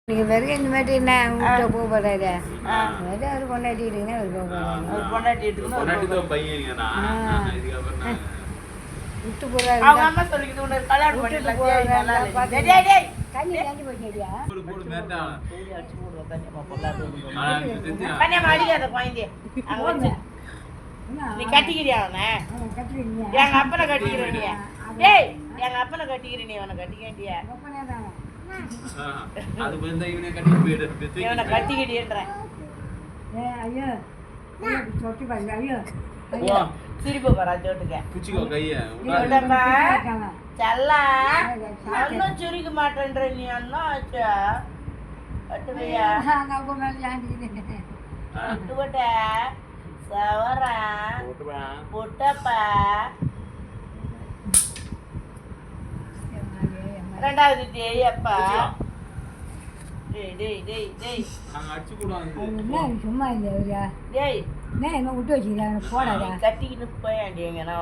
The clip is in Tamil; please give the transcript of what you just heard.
நீங்கள் வெறும் இந்த மாதிரி என்ன விட்ட போக போகிறாரு வெறும் அவர் கொண்டாட்டிட்டுங்கன்னா அவர் போக போகிறாரு அவர் கொண்டாட்டிட்டு விட்டு போகிறாரு அவங்க அம்மா சொல்லிக்கிட்டு உனக்கு கல்யாணம் விட்டுட்டு பண்ணிடலாம் போகிறாரு கண்ணி காஞ்சி போச்சேடியா கன்னியம்மா அடிக்காத குழந்தைய அங்க வச்சு நீ கட்டிக்கிறியா அவனை எங்க அப்பனை கட்டிக்கிறேன் டேய் எங்க அப்பனை கட்டிக்கிறேன் நீ அவனை கட்டிக்க வேண்டிய இவனை கட்டிக்கிட்டேன்றேன் ஐயோ சொட்டி பாருங்க ஐயோ சிரிப்பு வரா சோட்டுக்க செல்லா ஒன்னும் சுரிக்க மாட்டேன்ற நீ அண்ணா ஆச்சா கட்டுவையா கட்டுவட்ட சவரா புட்டப்பா ரெண்டாவது தேய் அப்பா சும்மா இல்லை டேய் என்ன விட்டு வச்சுக்கிறேன் போடாதா கட்டிக்கிட்டு போயாண்டி எங்கன்னா